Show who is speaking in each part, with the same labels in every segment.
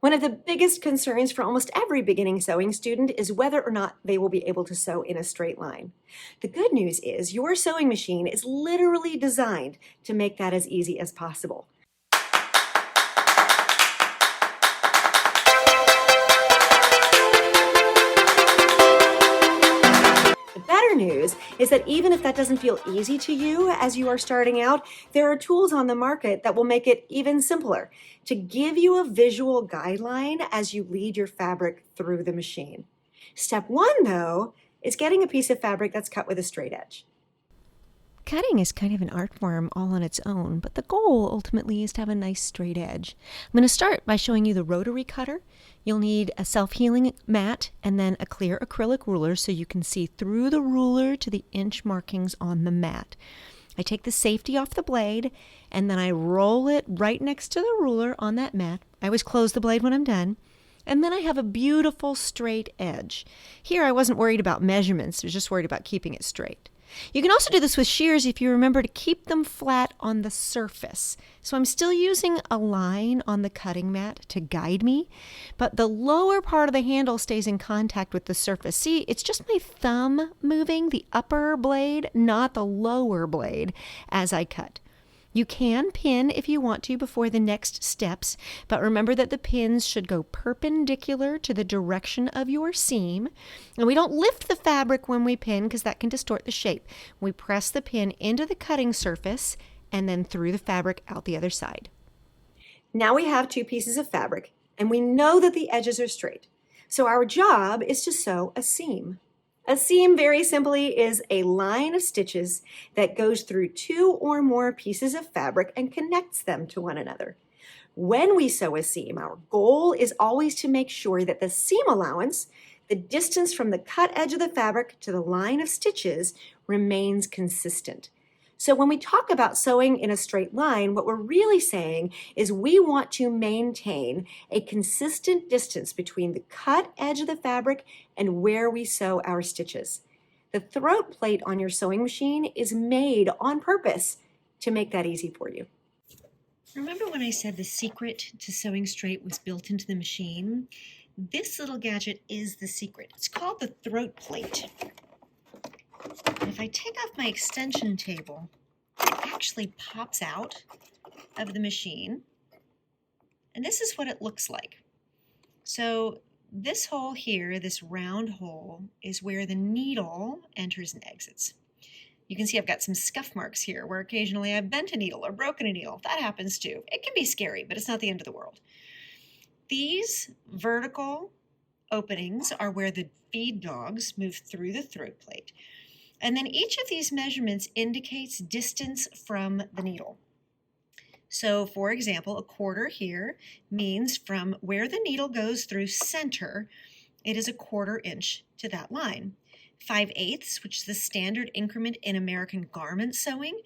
Speaker 1: One of the biggest concerns for almost every beginning sewing student is whether or not they will be able to sew in a straight line. The good news is your sewing machine is literally designed to make that as easy as possible. The better news is that even if that doesn't feel easy to you as you are starting out, there are tools on the market that will make it even simpler to give you a visual guideline as you lead your fabric through the machine. Step one, though, is getting a piece of fabric that's cut with a straight edge.
Speaker 2: Cutting is kind of an art form all on its own, but the goal ultimately is to have a nice straight edge. I'm going to start by showing you the rotary cutter. You'll need a self-healing mat and then a clear acrylic ruler so you can see through the ruler to the inch markings on the mat. I take the safety off the blade and then I roll it right next to the ruler on that mat. I always close the blade when I'm done. And then I have a beautiful straight edge. Here I wasn't worried about measurements, I was just worried about keeping it straight. You can also do this with shears if you remember to keep them flat on the surface. So I'm still using a line on the cutting mat to guide me, but the lower part of the handle stays in contact with the surface. See, it's just my thumb moving the upper blade, not the lower blade, as I cut. You can pin if you want to before the next steps, but remember that the pins should go perpendicular to the direction of your seam. And we don't lift the fabric when we pin because that can distort the shape. We press the pin into the cutting surface and then through the fabric out the other side.
Speaker 1: Now we have two pieces of fabric and we know that the edges are straight. So our job is to sew a seam. A seam, very simply, is a line of stitches that goes through two or more pieces of fabric and connects them to one another. When we sew a seam, our goal is always to make sure that the seam allowance, the distance from the cut edge of the fabric to the line of stitches, remains consistent. So when we talk about sewing in a straight line, what we're really saying is we want to maintain a consistent distance between the cut edge of the fabric and where we sew our stitches. The throat plate on your sewing machine is made on purpose to make that easy for you.
Speaker 3: Remember when I said the secret to sewing straight was built into the machine? This little gadget is the secret. It's called the throat plate. And if I take off my extension table, it actually pops out of the machine. And this is what it looks like. So this hole here, this round hole, is where the needle enters and exits. You can see I've got some scuff marks here where occasionally I've bent a needle or broken a needle. That happens too. It can be scary, but it's not the end of the world. These vertical openings are where the feed dogs move through the throat plate. And then each of these measurements indicates distance from the needle. So for example, a quarter here means from where the needle goes through center, it is a quarter inch to that line. 5/8, which is the standard increment in American garment sewing,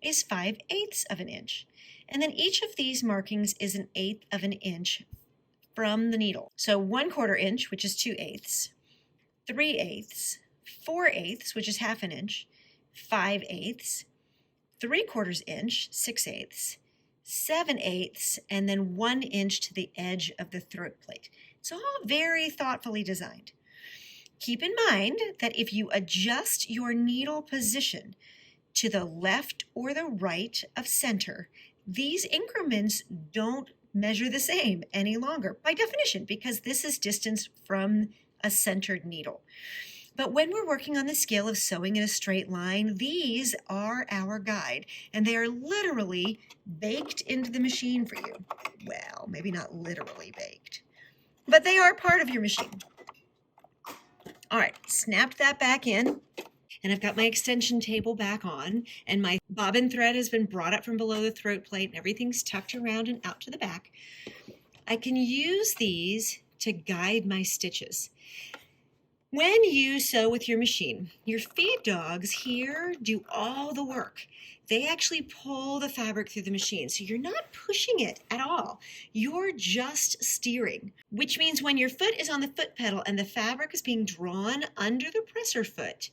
Speaker 3: is 5/8 of an inch. And then each of these markings is 1/8 of an inch from the needle. So 1/4 inch, which is 2/8, 3/8, 4/8, which is 1/2 inch, 5/8, 3/4 inch, 6/8, 7/8, and then 1 inch to the edge of the throat plate. It's all very thoughtfully designed. Keep in mind that if you adjust your needle position to the left or the right of center, these increments don't measure the same any longer by definition because this is distance from a centered needle. But when we're working on the scale of sewing in a straight line, these are our guide, and they are literally baked into the machine for you. Well, maybe not literally baked, but they are part of your machine. All right, snapped that back in, and I've got my extension table back on, and my bobbin thread has been brought up from below the throat plate, and everything's tucked around and out to the back. I can use these to guide my stitches. When you sew with your machine, your feed dogs here do all the work. They actually pull the fabric through the machine, so you're not pushing it at all. You're just steering, which means when your foot is on the foot pedal and the fabric is being drawn under the presser foot,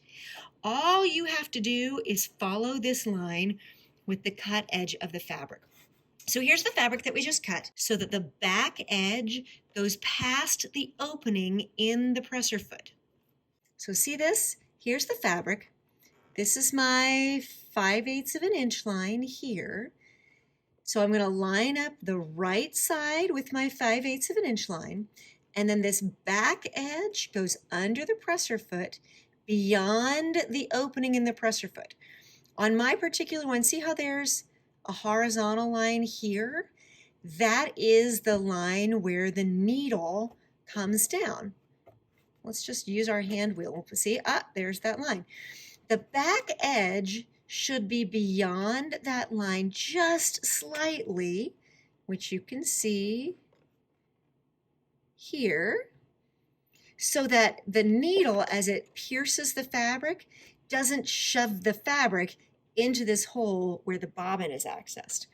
Speaker 3: all you have to do is follow this line with the cut edge of the fabric. So here's the fabric that we just cut so that the back edge goes past the opening in the presser foot. So see this? Here's the fabric. This is my 5/8 of an inch line here. So I'm going to line up the right side with my 5/8 of an inch line, and then this back edge goes under the presser foot beyond the opening in the presser foot. On my particular one, see how there's a horizontal line here? That is the line where the needle comes down. Let's just use our hand wheel. See, there's that line. The back edge should be beyond that line just slightly, which you can see here, so that the needle, as it pierces the fabric, doesn't shove the fabric into this hole where the bobbin is accessed.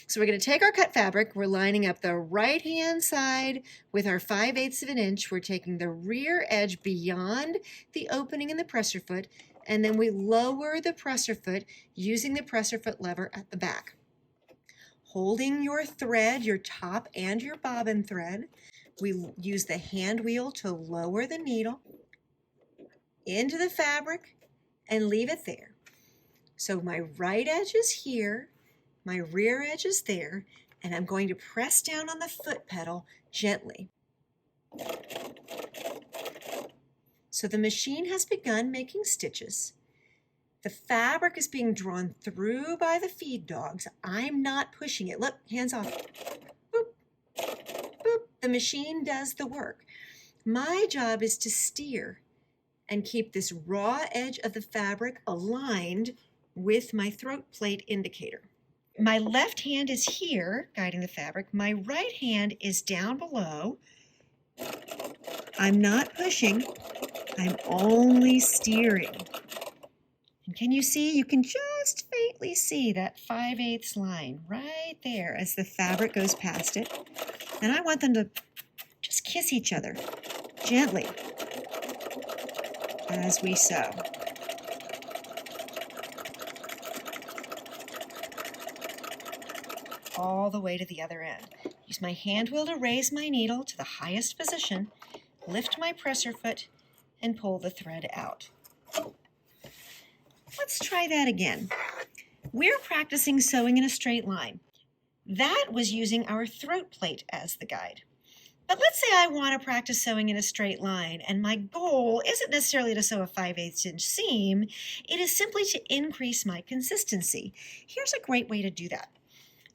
Speaker 3: So we're going to take our cut fabric, we're lining up the right hand side with our 5/8 of an inch, we're taking the rear edge beyond the opening in the presser foot, and then we lower the presser foot using the presser foot lever at the back. Holding your thread, your top and your bobbin thread, we use the hand wheel to lower the needle into the fabric and leave it there. So my right edge is here, my rear edge is there, and I'm going to press down on the foot pedal gently. So the machine has begun making stitches. The fabric is being drawn through by the feed dogs. I'm not pushing it. Look, hands off. Boop, boop. The machine does the work. My job is to steer and keep this raw edge of the fabric aligned with my throat plate indicator. My left hand is here, guiding the fabric. My right hand is down below. I'm not pushing. I'm only steering. And can you see? You can just faintly see that 5/8 line right there as the fabric goes past it. And I want them to just kiss each other gently as we sew. All the way to the other end. Use my hand wheel to raise my needle to the highest position, lift my presser foot, and pull the thread out. Let's try that again. We're practicing sewing in a straight line. That was using our throat plate as the guide. But let's say I want to practice sewing in a straight line, and my goal isn't necessarily to sew a 5/8 inch seam, it is simply to increase my consistency. Here's a great way to do that.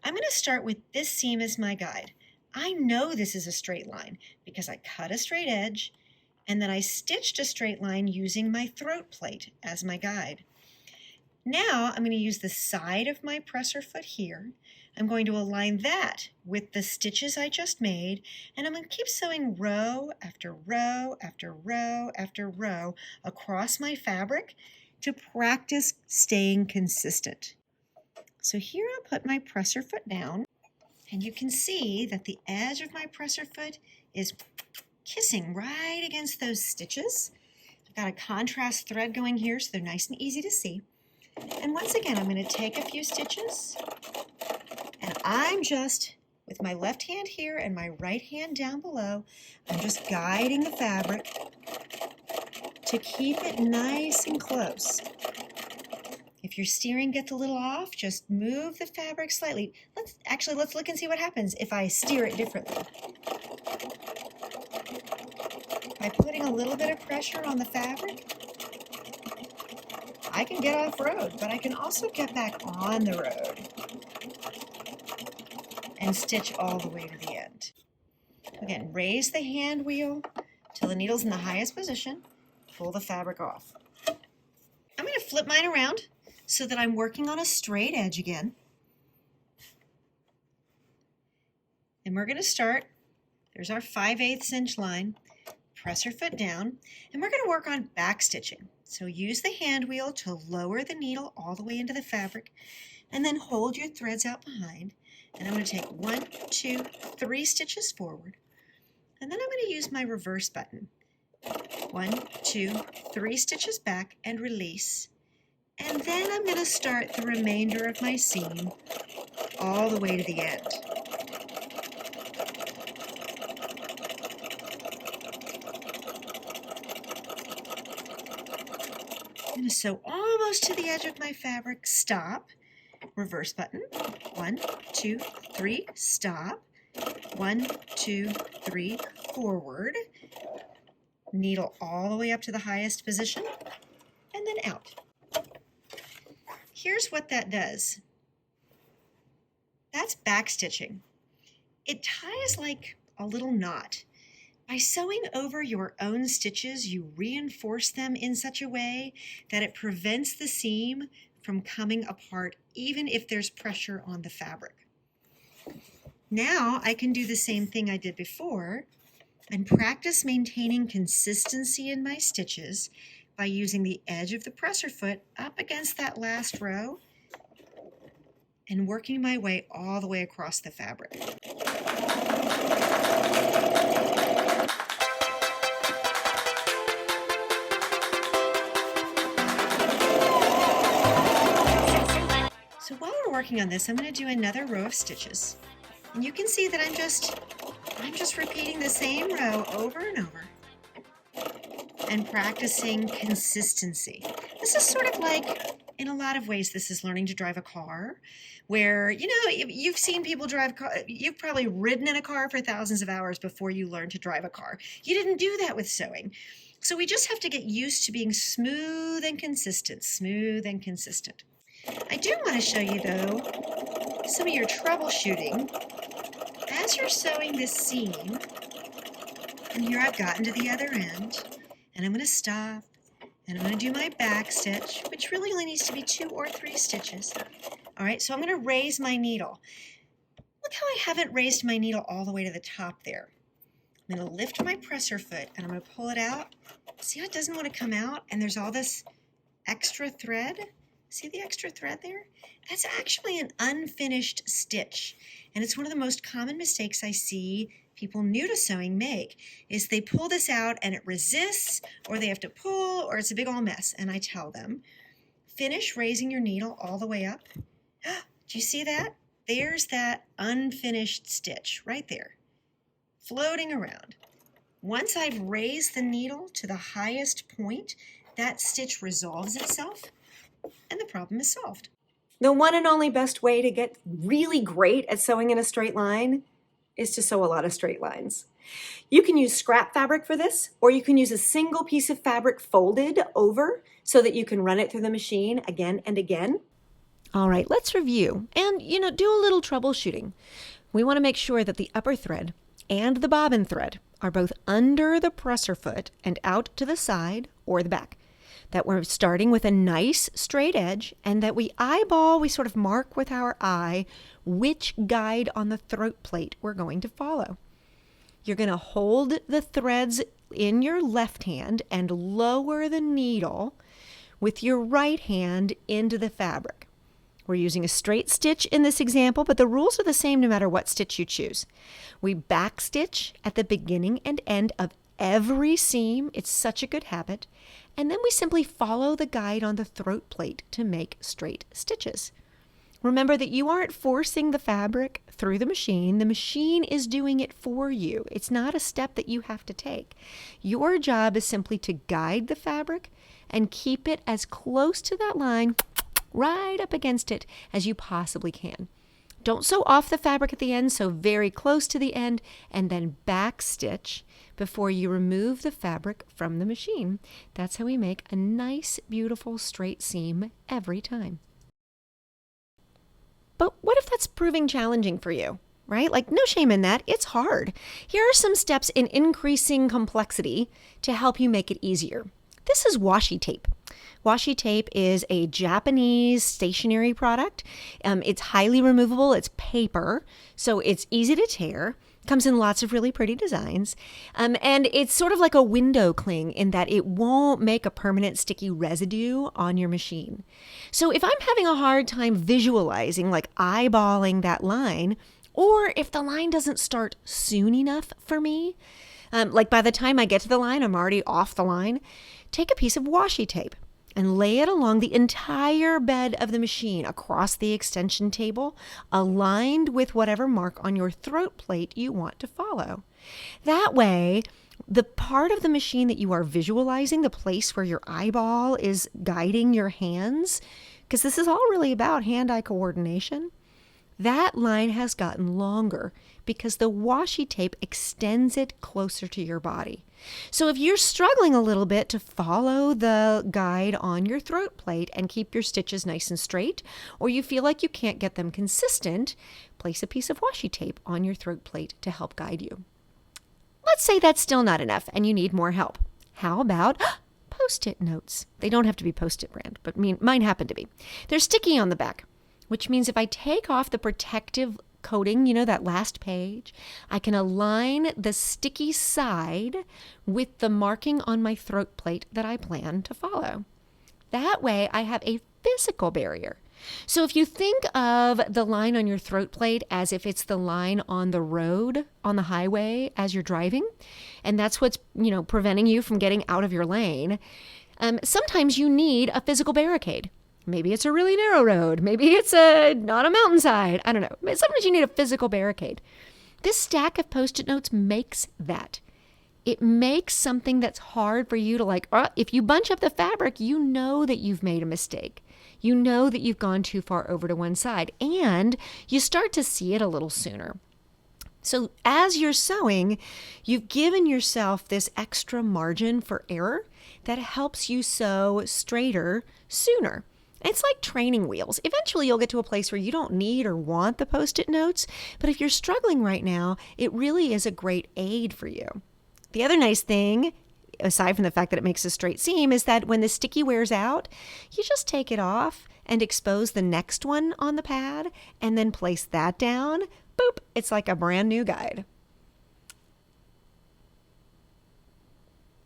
Speaker 3: I'm going to start with this seam as my guide. I know this is a straight line because I cut a straight edge, and then I stitched a straight line using my throat plate as my guide. Now I'm going to use the side of my presser foot here. I'm going to align that with the stitches I just made, and I'm going to keep sewing row after row after row after row across my fabric to practice staying consistent. So here I'll put my presser foot down, and you can see that the edge of my presser foot is kissing right against those stitches. I've got a contrast thread going here so they're nice and easy to see. And once again, I'm going to take a few stitches, and I'm just, with my left hand here and my right hand down below, I'm just guiding the fabric to keep it nice and close. If your steering gets a little off, just move the fabric slightly. Let's look and see what happens if I steer it differently. By putting a little bit of pressure on the fabric, I can get off road, but I can also get back on the road and stitch all the way to the end. Again, raise the hand wheel till the needle's in the highest position, pull the fabric off. I'm going to flip mine around so that I'm working on a straight edge again. And we're going to start, there's our 5/8 inch line, presser foot down, and we're going to work on back stitching. So use the hand wheel to lower the needle all the way into the fabric, and then hold your threads out behind. And I'm going to take 1, 2, 3 stitches forward, and then I'm going to use my reverse button. 1, 2, 3 stitches back and release. And then I'm going to start the remainder of my seam all the way to the end. I'm going to sew almost to the edge of my fabric. Stop. Reverse button. 1, 2, 3. Stop. 1, 2, 3. Forward. Needle all the way up to the highest position, and then out. Here's what that does. That's backstitching. It ties like a little knot. By sewing over your own stitches, you reinforce them in such a way that it prevents the seam from coming apart, even if there's pressure on the fabric. Now I can do the same thing I did before and practice maintaining consistency in my stitches by using the edge of the presser foot up against that last row and working my way all the way across the fabric. So while we're working on this, I'm going to do another row of stitches. And you can see that I'm just repeating the same row over and over and practicing consistency. This is sort of like, in a lot of ways, this is learning to drive a car, where, you know, you've seen people drive cars. You've probably ridden in a car for thousands of hours before you learned to drive a car. You didn't do that with sewing. So we just have to get used to being smooth and consistent, smooth and consistent. I do want to show you, though, some of your troubleshooting. As you're sewing this seam, and here I've gotten to the other end, and I'm going to stop, and I'm going to do my back stitch, which really only needs to be 2 or 3 stitches. All right, so I'm going to raise my needle. Look how I haven't raised my needle all the way to the top there. I'm going to lift my presser foot, and I'm going to pull it out. See how it doesn't want to come out, and there's all this extra thread? See the extra thread there? That's actually an unfinished stitch. And it's one of the most common mistakes I see people new to sewing make, is they pull this out and it resists, or they have to pull, or it's a big old mess. And I tell them, finish raising your needle all the way up. Do you see that? There's that unfinished stitch right there, floating around. Once I've raised the needle to the highest point, that stitch resolves itself, and the problem is solved.
Speaker 1: The one and only best way to get really great at sewing in a straight line is to sew a lot of straight lines. You can use scrap fabric for this, or you can use a single piece of fabric folded over so that you can run it through the machine again and again.
Speaker 2: All right, let's review and, do a little troubleshooting. We want to make sure that the upper thread and the bobbin thread are both under the presser foot and out to the side or the back. That we're starting with a nice straight edge, and that we sort of mark with our eye which guide on the throat plate we're going to follow. You're going to hold the threads in your left hand and lower the needle with your right hand into the fabric. We're using a straight stitch in this example, but the rules are the same no matter what stitch you choose. We backstitch at the beginning and end of every seam. It's such a good habit. And then we simply follow the guide on the throat plate to make straight stitches. Remember that you aren't forcing the fabric through the machine is doing it for you. It's not a step that you have to take. Your job is simply to guide the fabric and keep it as close to that line, right up against it, as you possibly can. Don't sew off the fabric at the end, sew very close to the end, and then backstitch before you remove the fabric from the machine. That's how we make a nice, beautiful straight seam every time. But what if that's proving challenging for you, right? Like, no shame in that. It's hard. Here are some steps in increasing complexity to help you make it easier. This is washi tape. Washi tape is a Japanese stationery product. It's highly removable. It's paper, so it's easy to tear. Comes in lots of really pretty designs. And it's sort of like a window cling in that it won't make a permanent sticky residue on your machine. So if I'm having a hard time visualizing, like eyeballing that line, or if the line doesn't start soon enough for me, like by the time I get to the line, I'm already off the line, take a piece of washi tape and lay it along the entire bed of the machine across the extension table, aligned with whatever mark on your throat plate you want to follow. That way, the part of the machine that you are visualizing, the place where your eyeball is guiding your hands, because this is all really about hand-eye coordination, that line has gotten longer because the washi tape extends it closer to your body. So if you're struggling a little bit to follow the guide on your throat plate and keep your stitches nice and straight, or you feel like you can't get them consistent, place a piece of washi tape on your throat plate to help guide you. Let's say that's still not enough and you need more help. How about Postit Notes? They don't have to be Postit brand, but mine happen to be. They're sticky on the back, which means if I take off the protective coating, that last page, I can align the sticky side with the marking on my throat plate that I plan to follow. That way I have a physical barrier. So if you think of the line on your throat plate as if it's the line on the road, on the highway as you're driving, and that's what's, preventing you from getting out of your lane, sometimes you need a physical barricade. Maybe it's a really narrow road. Maybe it's not a mountainside. I don't know. Sometimes you need a physical barricade. This stack of Post-it notes makes that. It makes something that's hard for you to if you bunch up the fabric, you know that you've made a mistake. You know that you've gone too far over to one side, and you start to see it a little sooner. So as you're sewing, you've given yourself this extra margin for error that helps you sew straighter sooner. It's like training wheels. Eventually you'll get to a place where you don't need or want the Post-it notes, but if you're struggling right now, it really is a great aid for you. The other nice thing, aside from the fact that it makes a straight seam, is that when the sticky wears out, you just take it off and expose the next one on the pad and then place that down. Boop, it's like a brand new guide.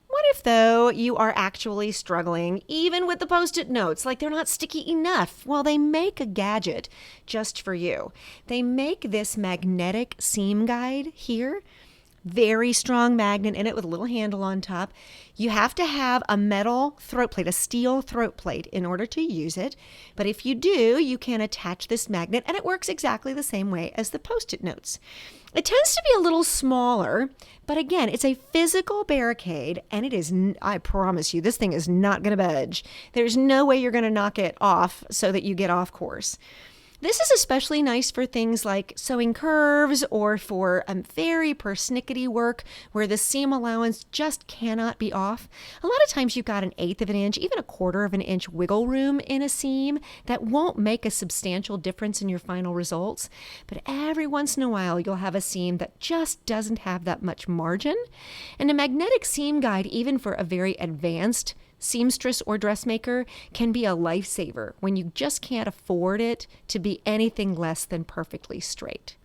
Speaker 2: What if, though, you are actually struggling even with the Post-it notes, like they're not sticky enough? Well, they make a gadget just for you. They make this magnetic seam guide here. Very strong magnet in it with a little handle on top. You have to have a metal throat plate, a steel throat plate, in order to use it. But if you do, you can attach this magnet, and it works exactly the same way as the Post-it notes. It tends to be a little smaller, but again, it's a physical barricade, and it is, I promise you, this thing is not going to budge. There's no way you're going to knock it off so that you get off course. This is especially nice for things like sewing curves or for very persnickety work where the seam allowance just cannot be off. A lot of times you've got an 1/8 of an inch, even a 1/4 of an inch wiggle room in a seam that won't make a substantial difference in your final results. But every once in a while you'll have a seam that just doesn't have that much margin. And a magnetic seam guide, even for a very advanced seamstress or dressmaker, can be a lifesaver when you just can't afford it to be anything less than perfectly straight.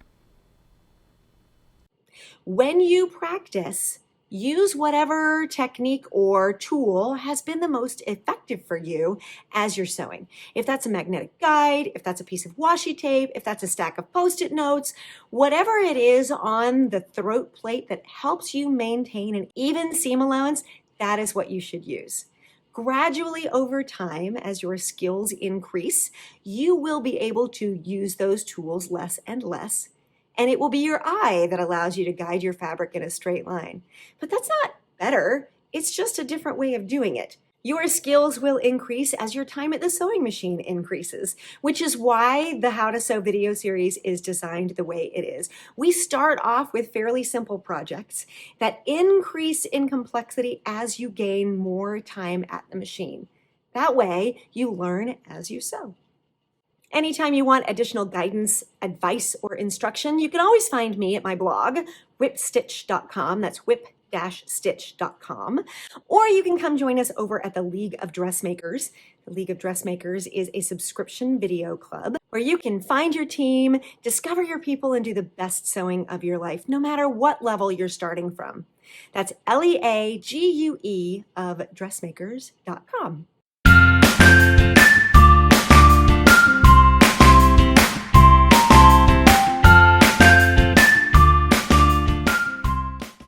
Speaker 1: When you practice, use whatever technique or tool has been the most effective for you as you're sewing. If that's a magnetic guide, if that's a piece of washi tape, if that's a stack of Post-it notes, whatever it is on the throat plate that helps you maintain an even seam allowance, that is what you should use. Gradually over time, as your skills increase, you will be able to use those tools less and less, and it will be your eye that allows you to guide your fabric in a straight line. But that's not better, it's just a different way of doing it. Your skills will increase as your time at the sewing machine increases, which is why the How to Sew video series is designed the way it is. We start off with fairly simple projects that increase in complexity as you gain more time at the machine. That way, you learn as you sew. Anytime you want additional guidance, advice, or instruction, you can always find me at my blog, whipstitch.com. That's whip-stitch.com. Or you can come join us over at the League of Dressmakers. The League of Dressmakers is a subscription video club where you can find your team, discover your people, and do the best sewing of your life, no matter what level you're starting from. That's LEAGUE of dressmakers.com.